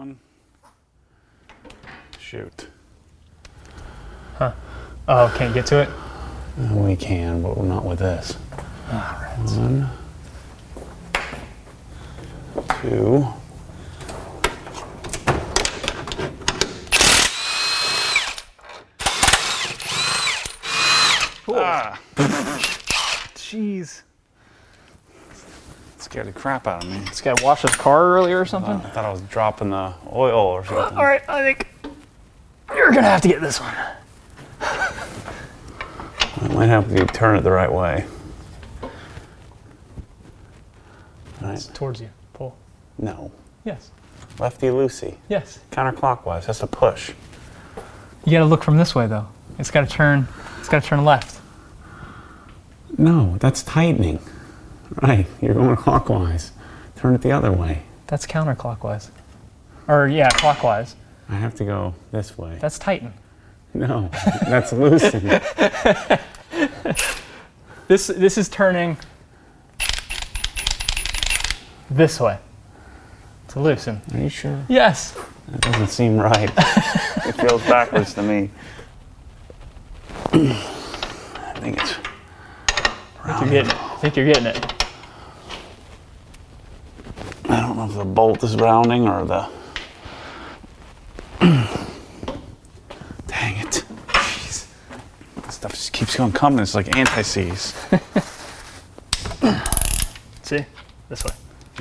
one. Shoot. Huh. Oh, can't get to it? We can, but we're not with this. All right. 1, 2. Ah! Jeez. Scared the crap out of me. This guy washed his car earlier or something? I thought I was dropping the oil or something. All right, I think you're gonna have to get this one. It might help if you turn it the right way. It's towards you. Pull. No. Yes. Lefty loosey. Yes. Counterclockwise. That's a push. You gotta look from this way though. It's gotta turn. It's gotta turn left. No, that's tightening. Right. You're going clockwise. Turn it the other way. That's counterclockwise. Or yeah, clockwise. I have to go this way. That's tighten. No, that's loosen. This is turning this way to loosen. Are you sure? Yes. That doesn't seem right. It feels backwards to me. I think it's. I think you're getting it. I don't know if the bolt is rounding or the. Dang it. Jeez. This stuff just keeps on coming. It's like anti-seize. See? This way.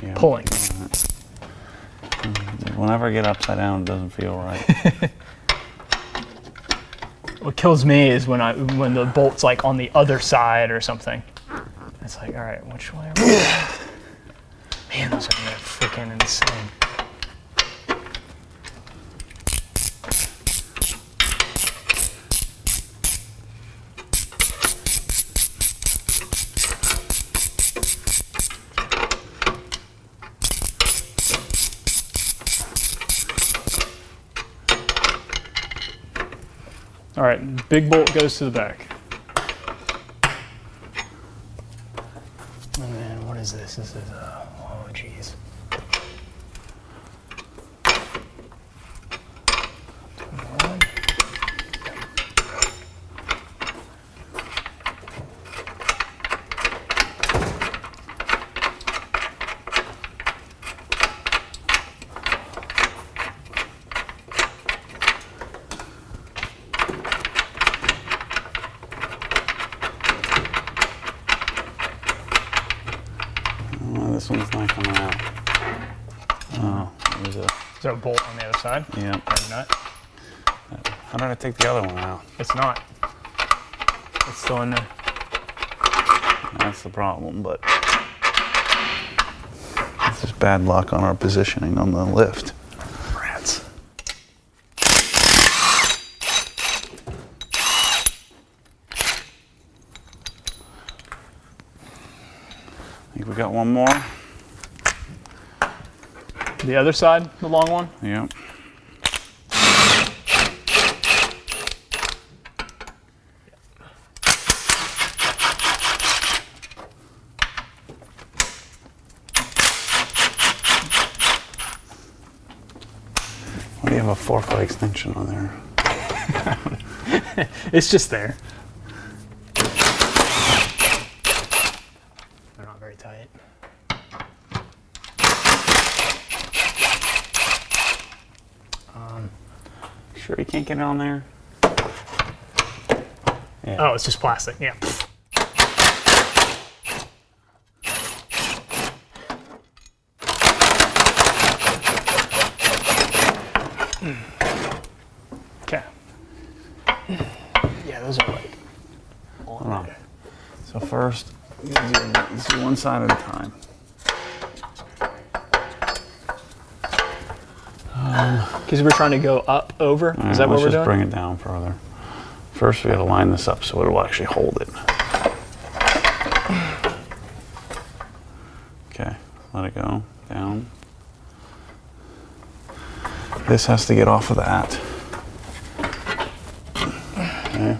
Yeah. Pulling. Whenever I get upside down, it doesn't feel right. What kills me is when the bolt's like on the other side or something. It's like, all right, which way are we? Man, those are freaking insane. All right, big bolt goes to the back. And then what is this? This is oh geez. This one's not coming out. Oh, there's a. Is there a bolt on the other side? Yeah. Or not? How did I take the other one out? It's not. It's still in there. That's the problem, but it's just bad luck on our positioning on the lift. Rats. I think we got one more. The other side, the long one? Yep. Why do you have a 4-foot extension on there? It's just there. They're not very tight. Sure you can't get it on there? Yeah. Oh, it's just plastic. Yeah. Okay. Yeah, those are like Hold on. So first, let's do one side at a time. because we're trying to go up over. Is that what we're Let's just doing? bring it down further. First, we got to line this up so it will actually hold it. Okay, let it go down. This has to get off of that. Okay.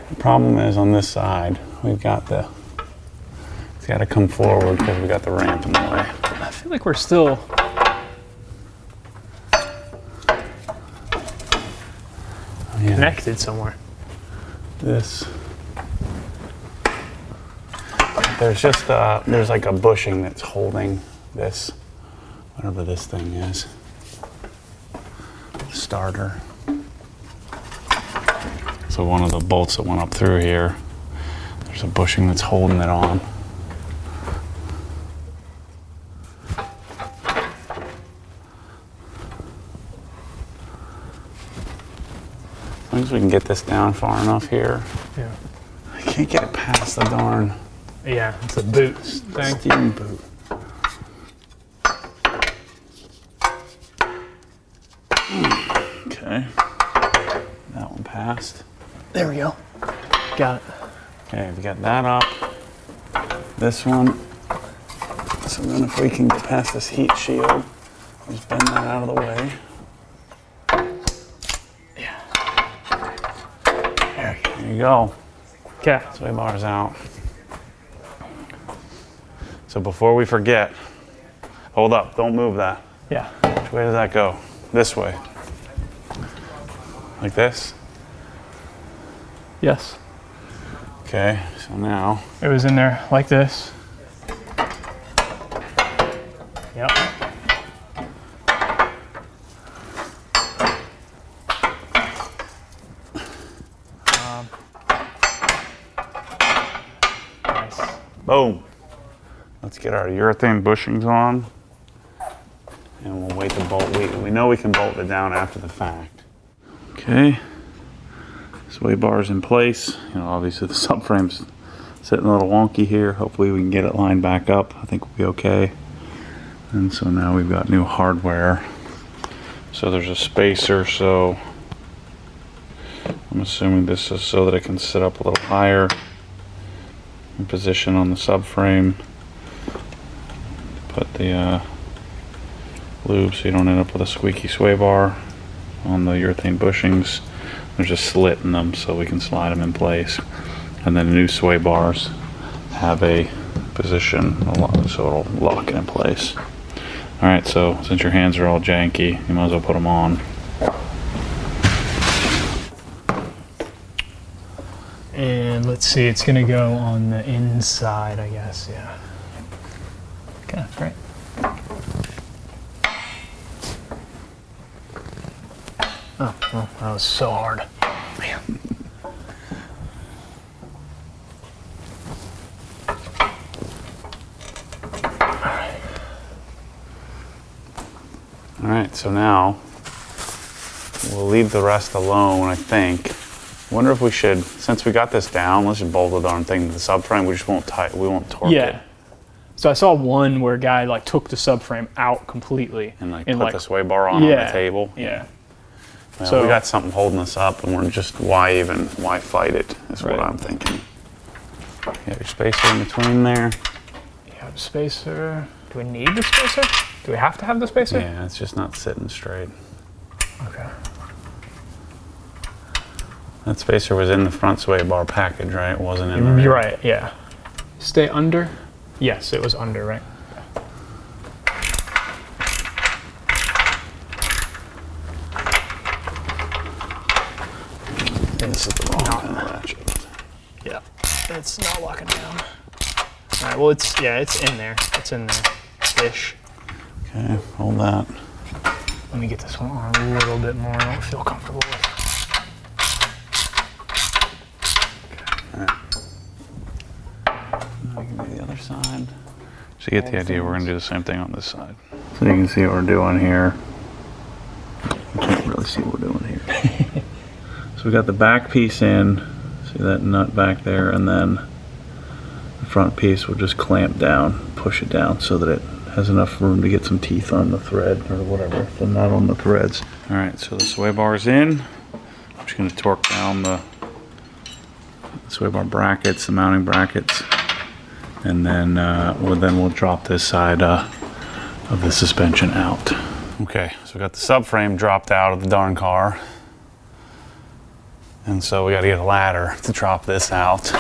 The problem is on this side, we've got the, it's got to come forward because we got the ramp in the way. I feel like we're still connected somewhere. This, there's just, there's like a bushing that's holding this, whatever this thing is, starter. So one of the bolts that went up through here, there's a bushing that's holding it on. As long as we can get this down far enough here. Yeah. I can't get it past the darn Yeah, it's a boot thing. steering boot. Okay. That one passed. There we go. Got it. Okay, we got that up. This one. So then if we can get past this heat shield, just bend that out of the way. There you go. Okay. Sway bar's out. So before we forget, hold up, don't move that. Yeah. Which way does that go? This way. Like this? Yes. Okay, so now, It was in there like this. Yep. Nice. boom. Let's get our urethane bushings on. And we'll wait to bolt. We know we can bolt it down after the fact. Okay. Sway bar's in place. You know, obviously the subframe's sitting a little wonky here. Hopefully we can get it lined back up. I think we'll be okay. And so now we've got new hardware. So there's a spacer, so I'm assuming this is so that it can sit up a little higher in position on the subframe. Put the lube so you don't end up with a squeaky sway bar on the urethane bushings. There's a slit in them so we can slide them in place. And then the new sway bars have a position so it'll lock it in place. Alright, so since your hands are all janky, you might as well put them on. And let's see, it's gonna go on the inside, I guess, yeah. Okay, great. Oh, well, that was so hard. Man. Alright, so now we'll leave the rest alone, I think. Wonder if we should, since we got this down, let's just bolt the darn thing to the subframe. We just won't we won't torque it. Yeah. So I saw one where a guy like took the subframe out completely And put the sway bar on the table. Yeah. Well, So- we got something holding us up, and we're just, why fight it, is what Right. I'm thinking. You got your spacer in between there. You have a spacer. Do we need the spacer? Do we have to have the spacer? Yeah, it's just not sitting straight. Okay. That spacer was in the front sway bar package, right? It wasn't in the rear. You're right, yeah. Stay under? Yes, it was under, right? This is the wrong kind of ratchet. Yeah. It's not locking down. All right, well, it's in there. It's in there. Ish. Okay, hold that. Let me get this one on a little bit more. I don't feel comfortable with. Now we can do the other side. So you get the idea, we're going to do the same thing on this side. So you can see what we're doing here. You can't really see what we're doing here. So we got the back piece in, see that nut back there, and then the front piece will just clamp down, push it down so that it has enough room to get some teeth on the thread or whatever, the nut on the threads. All right, so the sway bar's in. I'm just going to torque down the sway bar brackets, the mounting brackets, and then we'll drop this side of the suspension out. Okay, so we got the subframe dropped out of the darn car, and so we got to get a ladder to drop this out.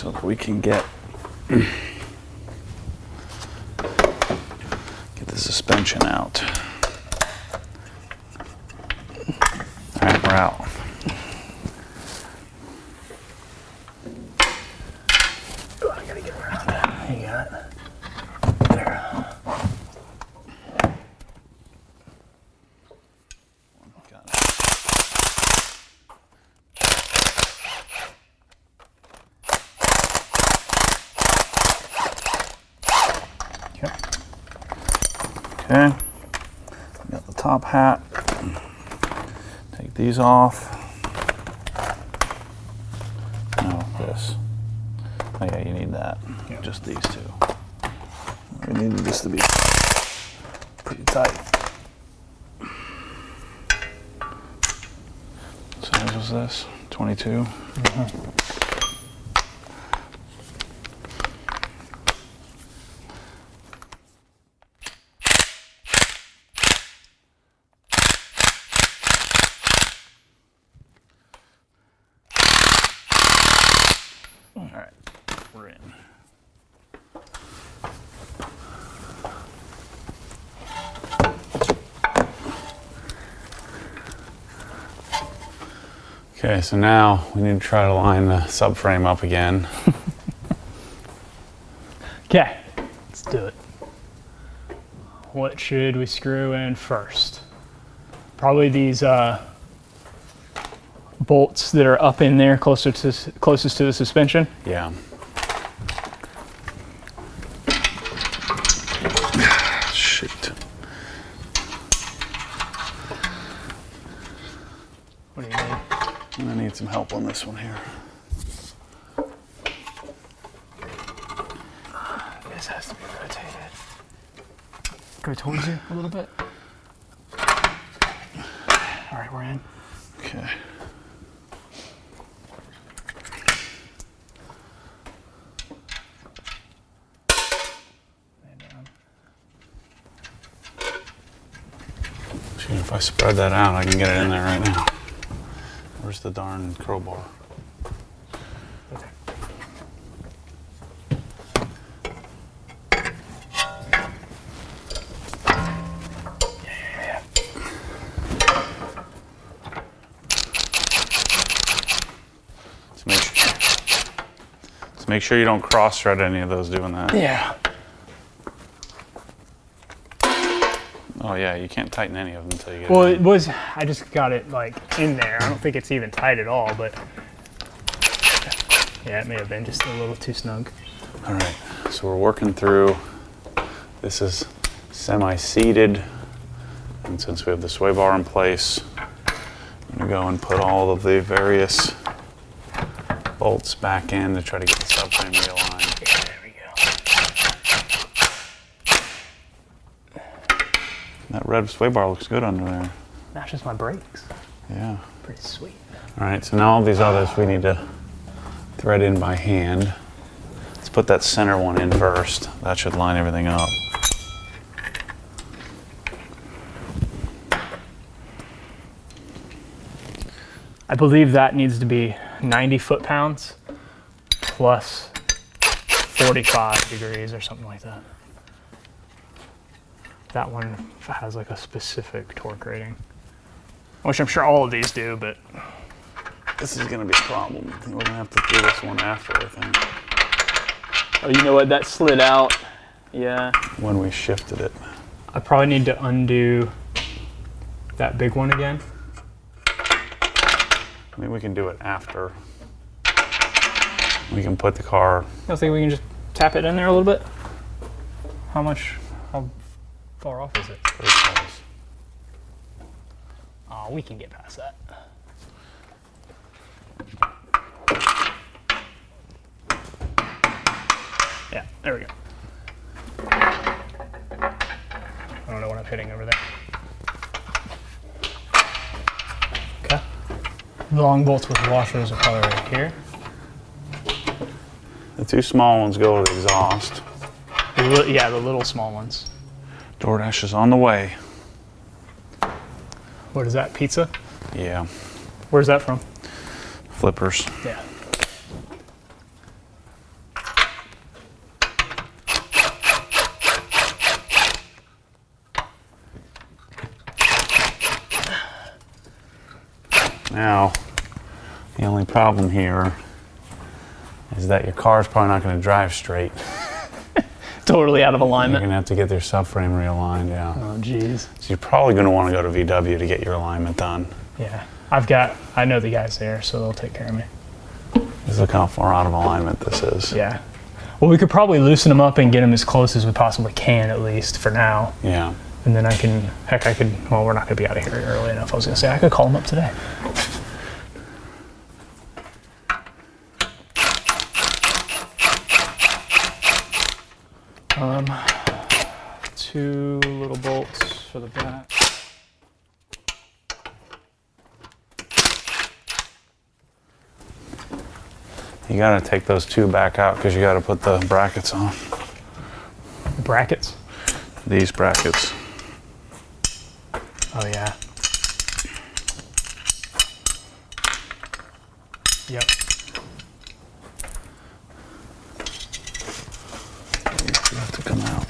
so that we can get the suspension out. All right, we're out. I gotta get around that. You got it. There. Got it. Okay, got the top hat. Take these off. No, this. Oh yeah, you need that. Yeah. Just these two. We need this to be pretty tight. What size was this? 22? Mm-hmm. All right, we're in. Okay, so now we need to try to line the subframe up again. Okay, let's do it. What should we screw in first? Probably these bolts that are up in there closest to the suspension. Yeah. Shoot. What do you need? I need some help on this one here. This has to be rotated. Go towards you a little bit. All right, we're in. Okay. See, if I spread that out, I can get it in there right now. Where's the darn crowbar? Okay. Let's make sure you don't cross-thread any of those doing that. Yeah. Oh yeah, you can't tighten any of them until you get Well, it it in. was. I just got it like in there. I don't think it's even tight at all, but yeah, it may have been just a little too snug. All right, so we're working through. This is semi-seated, and since we have the sway bar in place, I'm gonna go and put all of the various bolts back in to try to get the subframe realigned. Yeah, there we go. That red sway bar looks good under there. Matches my brakes. Yeah. Pretty sweet. All right, so now all these others we need to thread in by hand. Let's put that center one in first. That should line everything up. I believe that needs to be 90 foot-pounds plus 45 degrees or something like that. That one has like a specific torque rating, which I'm sure all of these do, but This is gonna be a problem. We're gonna have to do this one after, I think, oh, you know what? That slid out. Yeah. when we shifted it. I probably need to undo that big one again. I mean, we can do it after. We can put the car. I think we can just tap it in there a little bit. How far off is it? Pretty close. Oh, we can get past that. Yeah, there we go. I don't know what I'm hitting over there. Okay. The long bolts with washers are probably right here. The two small ones go to the exhaust. Yeah, the little small ones. DoorDash is on the way. What is that, pizza? Yeah, Where's that from? flippers. Yeah. Now, the only problem here is that your car's probably not going to drive straight. Totally out of You're alignment. going to have to get their subframe realigned, yeah. Oh, jeez. So you're probably going to want to go to VW to get your alignment done. Yeah. I know the guys there, so they'll take care of me. Just look how far out of alignment this is. Yeah. Well, we could probably loosen them up and get them as close as we possibly can, at least for now. Yeah. And then I could, well, we're not going to be out of here early enough. I was going to say, I could call them up today. Two little bolts for the back. You got to take those two back out because you got to put the brackets on. Brackets? These brackets. Oh, yeah. Yep. These have to come out.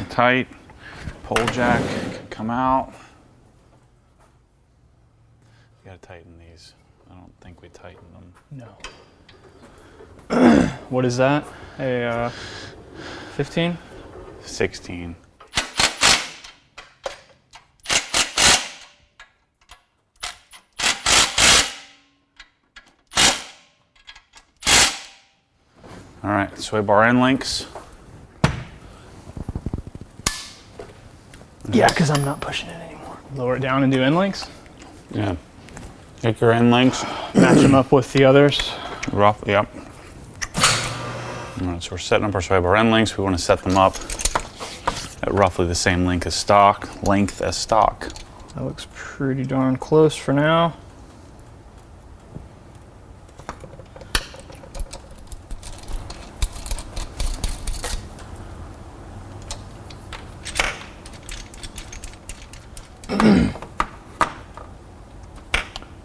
Tight, pole jack can come out. You gotta tighten these. I don't think we tightened them. No. What is that? A 15? 16. All right, sway bar end links. Yeah, because I'm not pushing it anymore. Lower it down and do end links. Yeah. Take your end links. Match them up with the others. Rough, yep. All right, so we're setting up our sway bar end links. We want to set them up at roughly the same length as stock. That looks pretty darn close for now.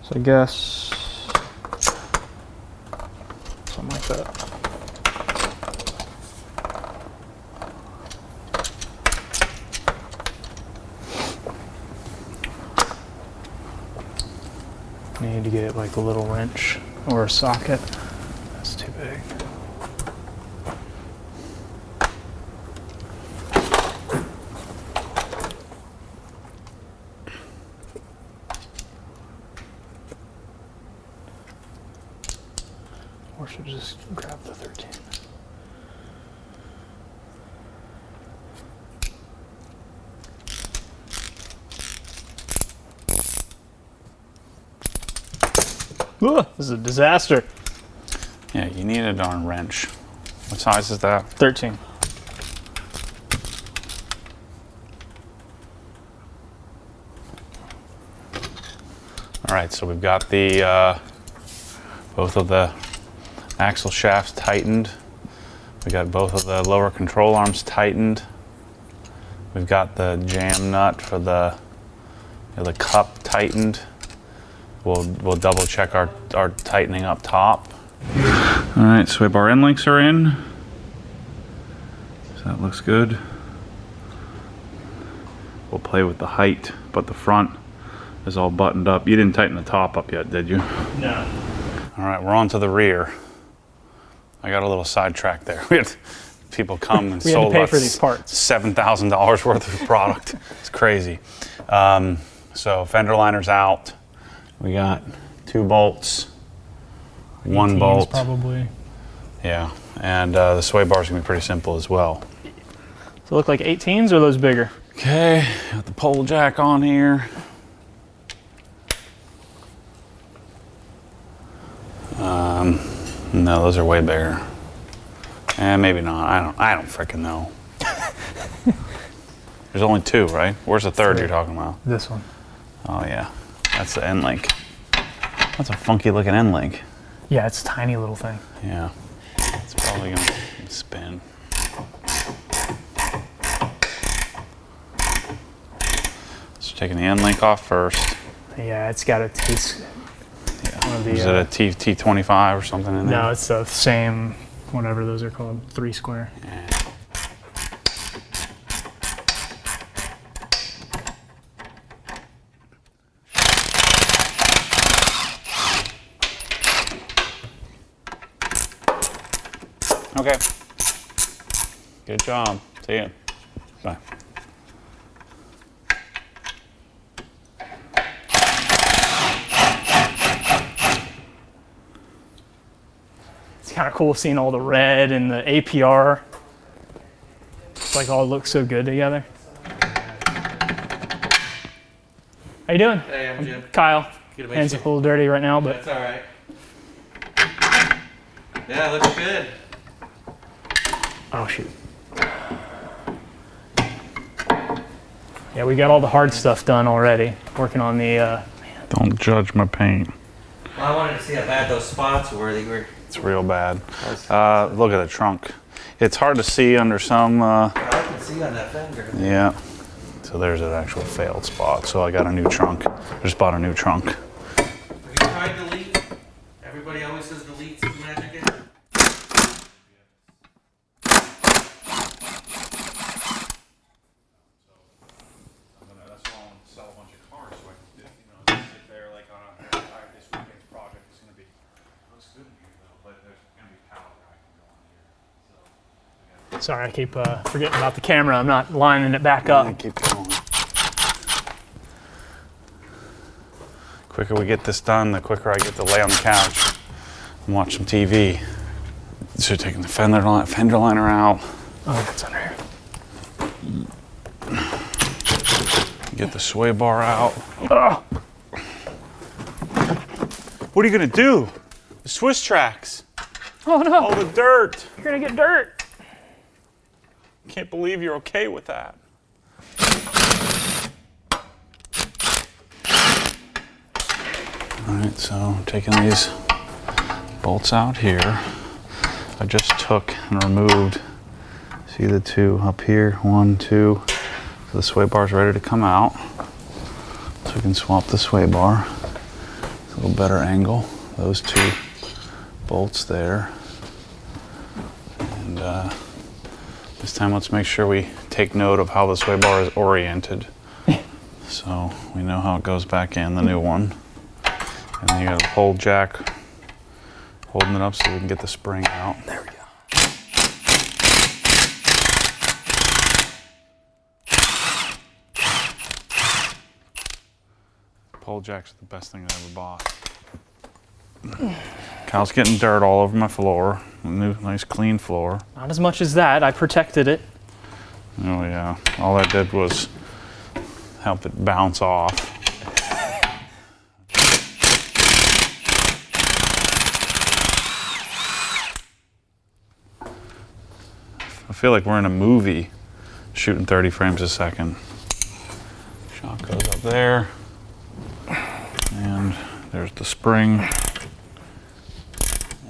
So I guess something like that. Need to get like a little wrench or a socket. That's too big. Or should I just grab the 13? Ugh, this is a disaster. Yeah, you need a darn wrench. What size is that? 13. All right, so we've got the both of the axle shafts tightened. We got both of the lower control arms tightened. We've got the jam nut for the cup tightened. We'll double check our tightening up top. All right, sway bar end links are in. So that looks good. We'll play with the height, but the front is all buttoned up. You didn't tighten the top up yet, did you? No. All right, we're on to the rear. I got a little sidetrack there. We had people come and We had to sold pay us for these parts. $7,000 worth of product. It's crazy. So fender liner's out. We got 2 bolts, 1 18s bolt. probably. Yeah, and the sway bar's gonna be pretty simple as well. So look like 18s or those bigger? Okay, got the pole jack on here. No, those are way bigger. And maybe not. I don't freaking know. There's only 2, right? Where's the third you're talking about? This one. Oh yeah, that's the end link. That's a funky looking end link. Yeah, it's a tiny little thing. Yeah, it's probably gonna spin. taking the end link off first. Yeah, it's got a taste. Yeah. One of the, Is it a T25 or something in there? No, it's the same, whatever those are called, 3 square. Yeah. Okay. Good job. See ya. Bye. It's kind of cool seeing all the red and the APR. It's like all looks so good together. How you doing? Hey, I'm Jim. Kyle. Good to meet Hands a you. little dirty right now, but That's all right. Yeah, looks good. oh shoot. Yeah, we got all the hard stuff done already. Working on the. Don't judge my paint. Well, I wanted to see how bad those spots were. They were. It's real bad. Look at the trunk. It's hard to see under some. I can see on that fender. Yeah. So there's an actual failed spot. So I got a new trunk. Just bought a new trunk. Have you tried delete? Everybody always says delete's the magic in. That's why I want to sell a bunch of cars, so I can, sit there like on this weekend's project. It's gonna be looks good in here though, but there's gonna be power I can go on here. sorry, I keep forgetting about the camera. I'm not lining it back up. Keep going. Quicker we get this done, the quicker I get to lay on the couch and watch some TV. So taking the fender liner out. Oh, that's under here. Get the sway bar out. Oh, What are you gonna do? The Swiss tracks. oh no! All the dirt. You're gonna get dirt. Can't believe you're okay with that. All right, so I'm taking these bolts out here. I just took and removed, see the 2 up here, 1, 2. So the sway bar's ready to come out. So we can swap the sway bar. It's a little better angle. Those 2 bolts there. And this time let's make sure we take note of how the sway bar is oriented. So we know how it goes back in, the new one. And then you got a pole jack holding it up so we can get the spring out. There we go. Pole jacks are the best thing I ever bought. Kyle's getting dirt all over my floor. A new, nice clean floor. Not as much as that. I protected it. Oh yeah, all that did was help it bounce off. I feel like we're in a movie shooting 30 frames a second. Shock goes up there. And there's the spring.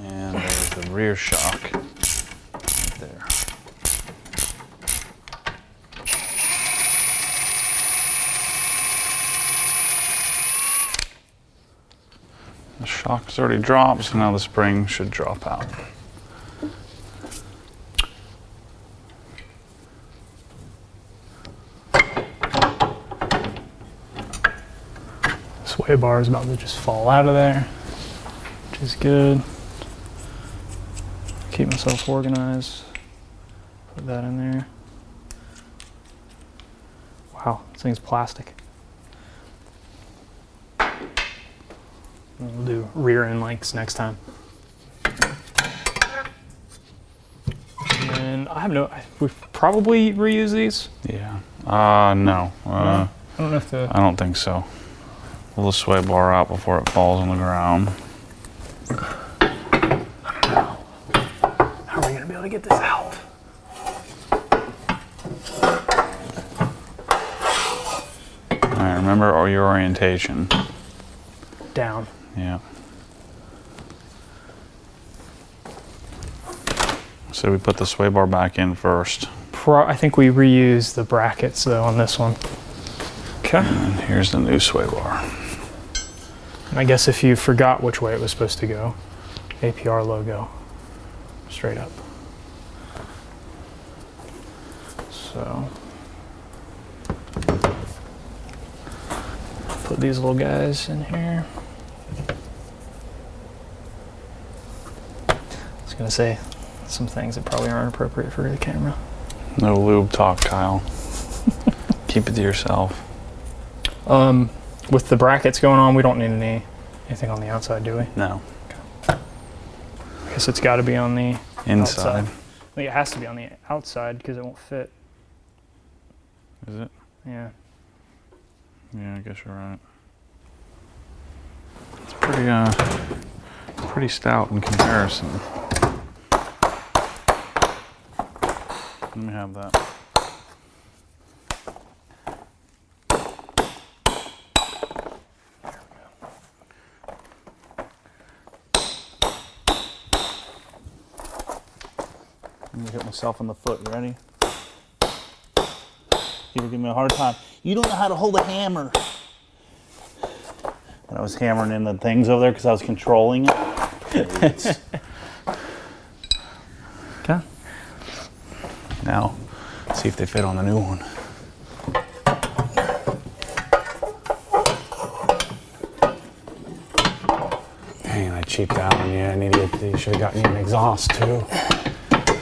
And there's the rear shock right there. The shock's already dropped, so now the spring should drop out. Sway bar is about to just fall out of there, which is good. Keep myself organized. Put that in there. Wow, this thing's plastic. We'll do rear end links next time. And I have no, we probably reuse these. Yeah. No. I don't know if the, I don't think so. We'll just sway bar out before it falls on the ground. how are we gonna be able to get this out? All right, remember your orientation. Down. Yeah. So we put the sway bar back in first. I think we reuse the brackets though on this one. Okay. And here's the new sway bar. And I guess if you forgot which way it was supposed to go, APR logo, straight up. So, put these little guys in here. I was gonna say some things that probably aren't appropriate for the camera. No lube talk, Kyle. Keep it to yourself. With the brackets going on, we don't need anything on the outside, do we? No. I guess it's got to be on the Inside. outside. I think it has to be on the outside because it won't fit. Is it? Yeah. Yeah, I guess you're right. It's pretty stout in comparison. Let me have that. I'm gonna hit myself on the foot. You ready? People give me a hard time. You don't know how to hold a hammer. And I was hammering in the things over there because I was controlling it. Okay. Now, see if they fit on the new one. Dang, I cheaped out on you, an idiot. You should have gotten you an exhaust too.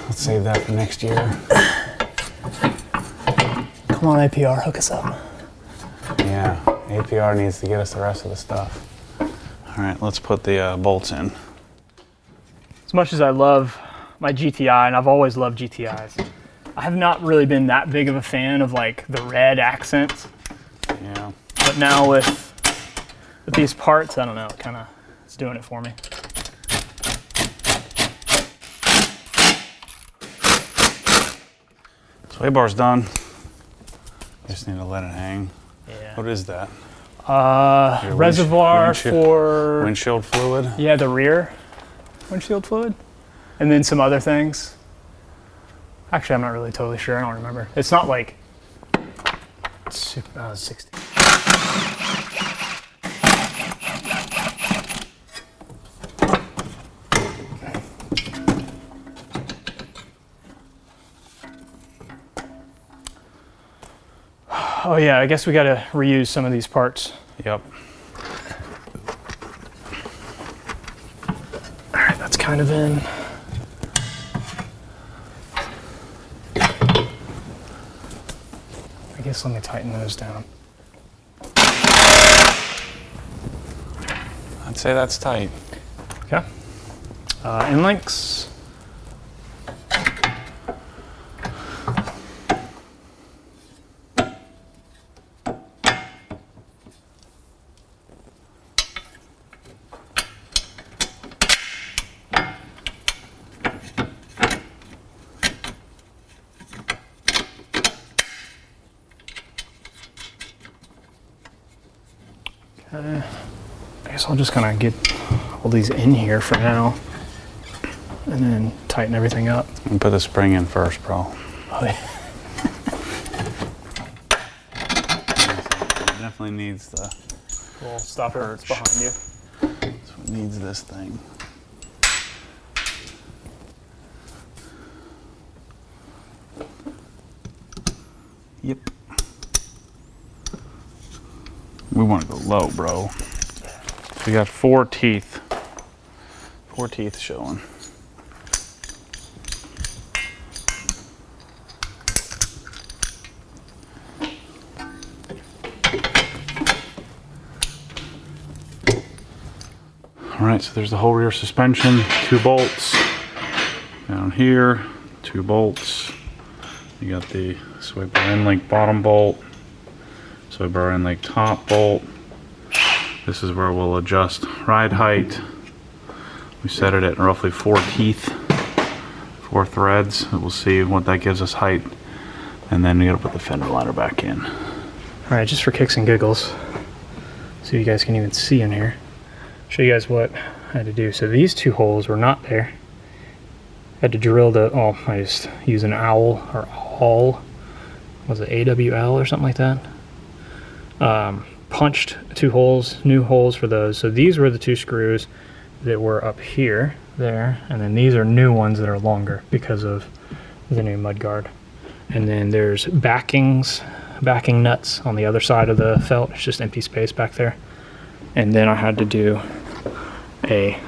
Let's save that for next year. Come on, APR, hook us up. Yeah, APR needs to get us the rest of the stuff. All right, let's put the bolts in. As much as I love my GTI, and I've always loved GTIs, I have not really been that big of a fan of like the red accents. Yeah. But now with these parts, I don't know, it's doing it for me. Sway bar's done. Just need to let it hang. Yeah. What is that? Your Reservoir for windshield fluid? Yeah, the rear windshield fluid, and then some other things. Actually, I'm not really totally sure. I don't remember. It's not like 60. Oh yeah, I guess we got to reuse some of these parts. Yep. All right, that's kind of in. I guess let me tighten those down. I'd say that's tight. Okay. End links. I guess I'll just kind of get all these in here for now, and then tighten everything up. And put the spring in first, bro. Oh, yeah. It definitely needs the We'll stop it. It's behind you. So it needs this thing. Yep. We want to go low, bro. We got 4 teeth. 4 teeth showing. All right, so there's the whole rear suspension, 2 bolts down here, 2 bolts. You got the sway bar end link bottom bolt, sway bar end link top bolt. This is where we'll adjust ride height. We set it at roughly 4 teeth, 4 threads. We'll see what that gives us height. And then we gotta put the fender liner back in. All right, just for kicks and giggles, so you guys can even see in here. Show you guys what I had to do. So these 2 holes were not there. I had to drill I just used an owl or awl. Was it AWL or something like that? Punched 2 holes, new holes for those. So these were the 2 screws that were up here, there, and then these are new ones that are longer because of the new mud guard. And then there's backing nuts on the other side of the felt. It's just empty space back there. And then I had to do a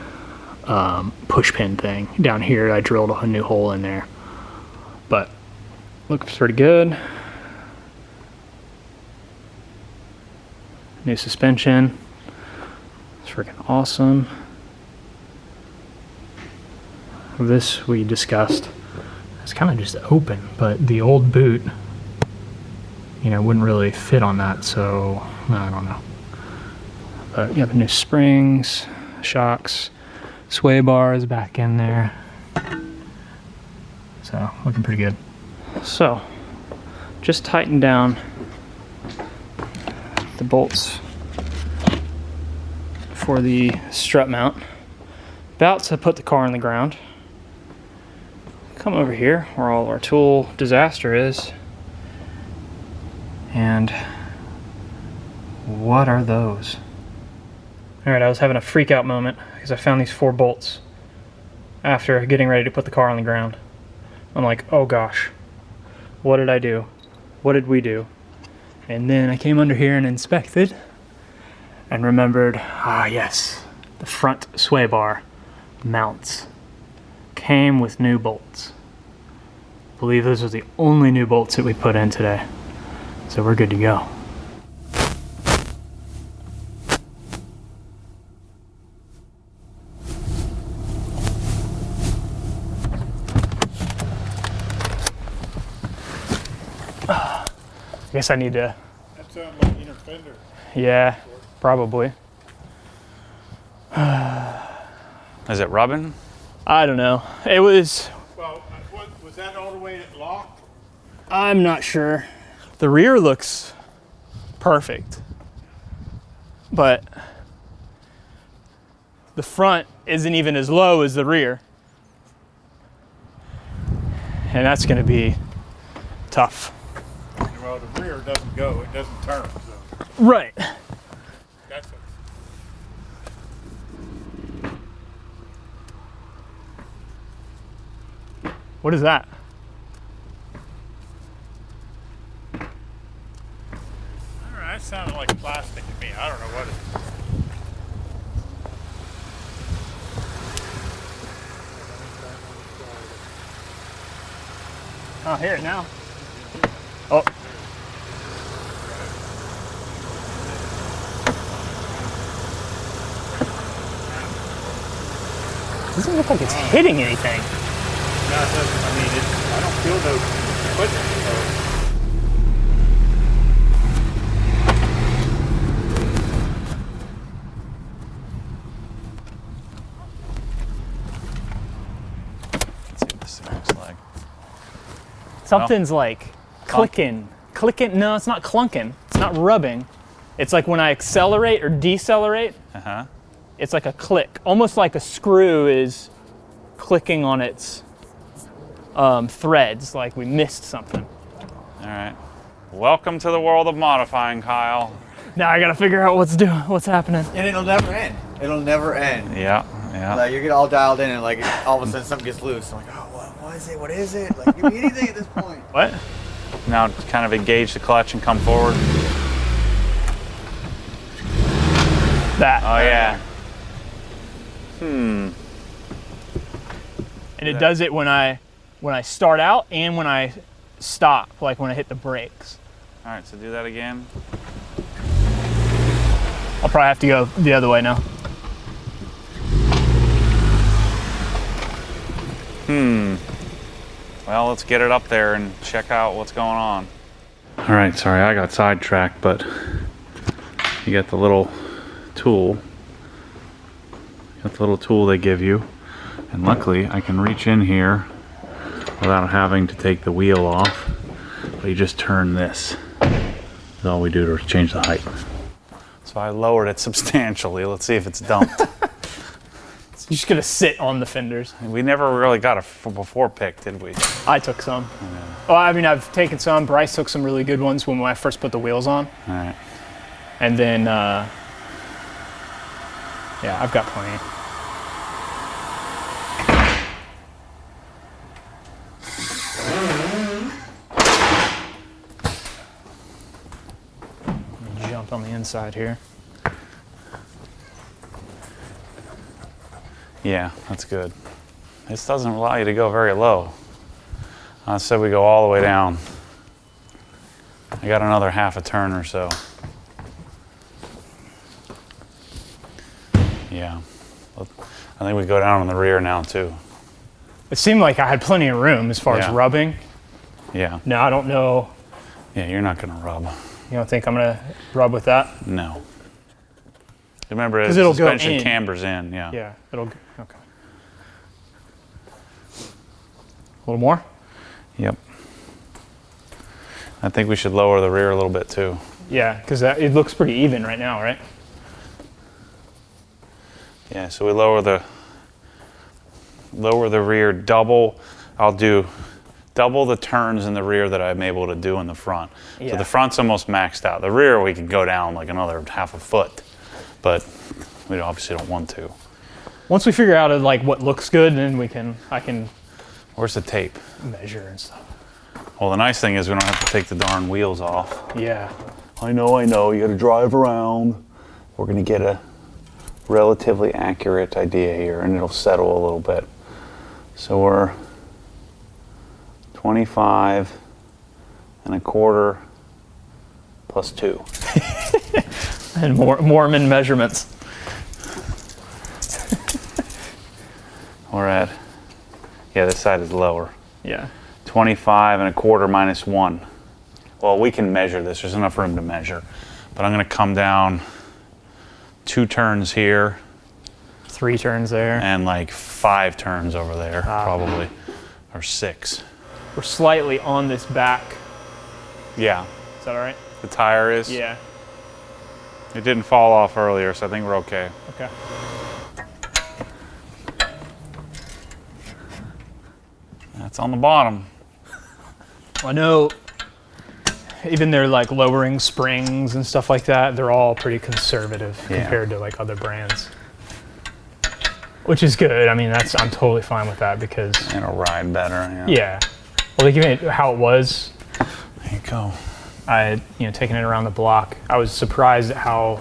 push pin thing down here. I drilled a new hole in there, but looks pretty good. New suspension. It's freaking awesome. This we discussed. It's kind of just open, but the old boot, you know, wouldn't really fit on that, so I don't know. But you have new springs, shocks, sway bars back in there. So looking pretty good. So just tighten down the bolts for the strut mount. About to put the car in the ground. Come over here where all our tool disaster is. And what are those? All right, I was having a freak out moment because I found these 4 bolts after getting ready to put the car on the ground. I'm like, oh gosh, what did I do? What did we do? And then I came under here and inspected and remembered, ah yes, the front sway bar mounts came with new bolts. I believe those are the only new bolts that we put in today. So we're good to go. I guess I need to... That sounds like inner fender. Yeah, probably. Is it rubbing? I don't know. It was... Well, was that all the way locked? I'm not sure. The rear looks perfect, but the front isn't even as low as the rear. And that's gonna be tough. Well, the rear doesn't go, it doesn't turn, so Right. that's What is that? all right. That sounded like plastic to me. I don't know what it is. Oh, hear it now. Oh. Doesn't look like it's hitting anything. No, it doesn't. I mean, I don't feel no equipment. So. Let's see what this thing looks like. Something's like clicking. Clicking. No, it's not clunking. It's not rubbing. It's like when I accelerate or decelerate, it's like a click. Almost like a screw is clicking on its threads, like we missed something. All right. Welcome to the world of modifying, Kyle. Now I gotta figure out what's happening. And it'll never end. It'll never end. Yeah, yeah. Like you get all dialed in and like all of a sudden something gets loose. I'm like, oh, what is it? What is it? Like, give me anything at this point. What? Now kind of engage the clutch and come forward. That. Oh yeah. And it does it when I start out and when I stop, like when I hit the brakes. All right, so do that again. I'll probably have to go the other way now. Well, let's get it up there and check out what's going on. All right, sorry, I got sidetracked, but you got the little tool. Got the little tool they give you. And luckily, I can reach in here without having to take the wheel off. But you just turn this. That's all we do to change the height. So I lowered it substantially. Let's see if it's dumped. You're just gonna sit on the fenders. We never really got a before pick, did we? I took some. Oh, I mean, I've taken some. Bryce took some really good ones when I first put the wheels on. All right. And then, yeah, I've got plenty. Jump on the inside here. Yeah, that's good. This doesn't allow you to go very low. I said we go all the way down. I got another half a turn or so. Yeah, I think we go down on the rear now too. It seemed like I had plenty of room as far as Yeah. rubbing. Yeah. Now I don't know. Yeah, you're not gonna rub. You don't think I'm gonna rub with that? No. Remember, the 'Cause it'll go suspension in. cambers in, yeah. Yeah, it'll, okay. A little more? Yep. I think we should lower the rear a little bit too. Yeah, because it looks pretty even right now, right? Yeah, so we lower the rear double. I'll do double the turns in the rear that I'm able to do in the front. Yeah. So the front's almost maxed out. The rear we can go down like another half a foot, but we obviously don't want to. Once we figure out like what looks good, then I can Where's the tape? measure and stuff. Well, the nice thing is we don't have to take the darn wheels off. Yeah. I know, you gotta drive around. We're gonna get a relatively accurate idea here and it'll settle a little bit. So we're 25.25 plus 2. And Mormon measurements. We're at, yeah, this side is lower. Yeah. 25.25 minus 1. Well, we can measure this. There's enough room to measure. But I'm gonna come down 2 turns here 3 turns there. and like 5 turns over there, probably, or 6. We're slightly on this back. Yeah, Is that all right? the tire is. Yeah. It didn't fall off earlier, so I think we're okay. Okay. That's on the bottom. I know even they're like lowering springs and stuff like that, they're all pretty conservative Yeah. compared to like other brands. Which is good. I mean, I'm totally fine with that because It'll ride better. Yeah. yeah. Well, like even how it was, There you go. I had, taken it around the block. I was surprised at how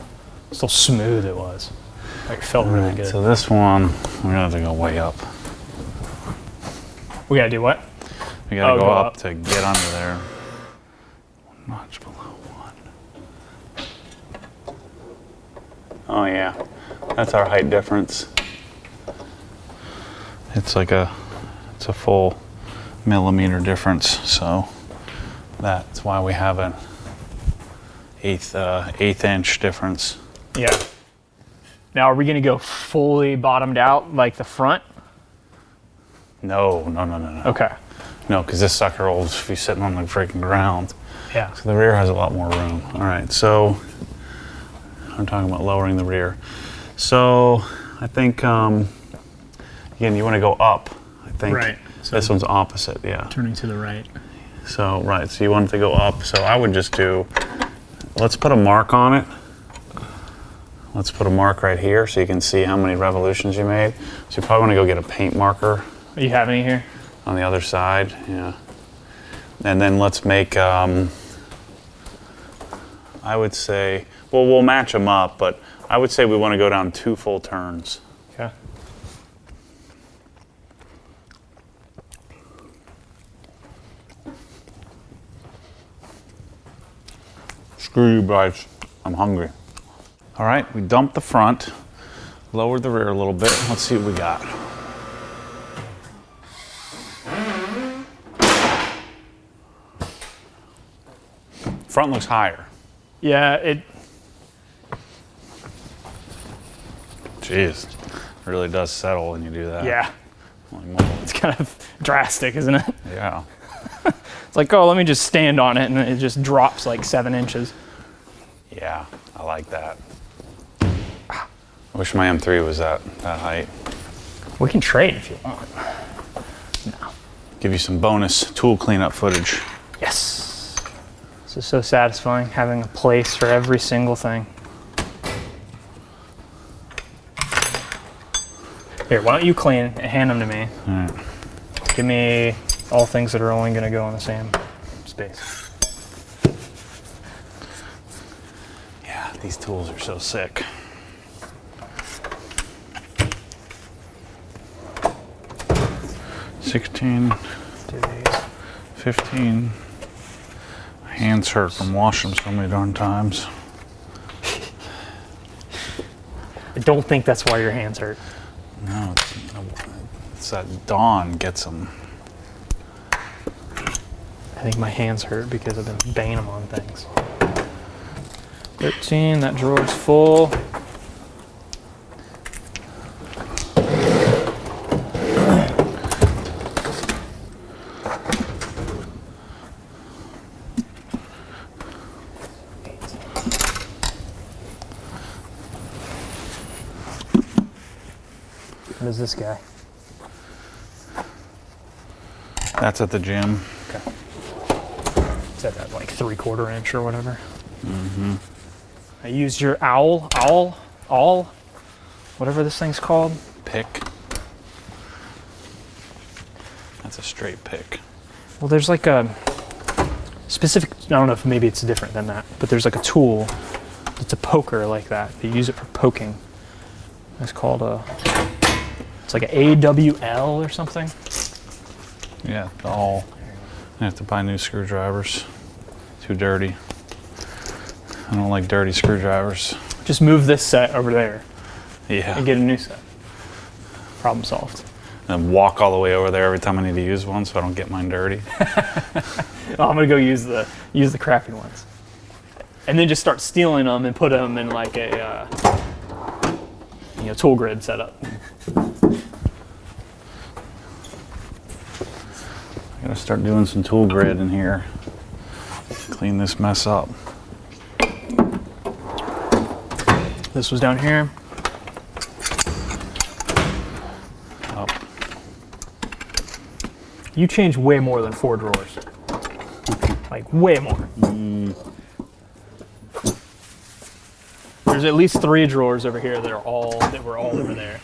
still smooth it was. Like, it felt really Alright, good. so this one, we're gonna have to go way up. We gotta do what? We gotta Oh, go go up up. to get under there. 1 notch below 1. Oh yeah, that's our height difference. It's like it's a full millimeter difference, so that's why we have an eighth inch difference. Yeah. Now, are we gonna go fully bottomed out like the front? No. Okay. No, because this sucker will just be sitting on the freaking ground. Yeah. So the rear has a lot more room. All right, so I'm talking about lowering the rear. So I think, again, you want to go up. I think Right, so- this one's opposite, yeah. Turning to the right. So, right, so you want it to go up. So I would just let's put a mark on it. Let's put a mark right here so you can see how many revolutions you made. So you probably want to go get a paint marker You have any here? on the other side, yeah. And then let's make, I would say, well, we'll match them up, but I would say we want to go down 2 full turns. Okay. Screw you guys, I'm hungry. All right, we dumped the front, lowered the rear a little bit. Let's see what we got. Front looks higher. Yeah, Jeez, it really does settle when you do that. yeah. Holy moly. It's kind of drastic, isn't it? Yeah. It's like, oh, let me just stand on it, and it just drops like 7 inches. Yeah, I like that. I wish my M3 was that height. We can trade if you want. Give you some bonus tool cleanup footage. Yes. This is so satisfying, having a place for every single thing. Here, why don't you clean and hand them to me? All right. Give me all things that are only going to go in the same space. Yeah, these tools are so sick. $16, Do these. $15. Hands hurt from washing them so many darn times. I don't think that's why your hands hurt. No, it's that Dawn gets them. I think my hands hurt because I've been banging them on things. 13, that drawer's full. What is this guy? That's at the gym. Okay. Is that like 3/4 inch or whatever? Mm-hmm. I used your owl, whatever this thing's called. Pick. That's a straight pick. Well, there's like a specific, I don't know if maybe it's different than that, but there's like a tool that's a poker like that. They use it for poking. It's called it's like an AWL or something. Yeah, I have to buy new screwdrivers. Too dirty. I don't like dirty screwdrivers. Just move this set over there Yeah. and get a new set. Problem solved. And walk all the way over there every time I need to use one so I don't get mine dirty. Oh, I'm gonna go use the crappy ones, and then just start stealing them and put them in like a tool grid setup. I gotta start doing some tool grid in here. Clean this mess up. This was down here. Up. You changed way more than 4 drawers. Like way more. There's at least 3 drawers over here that were all over there.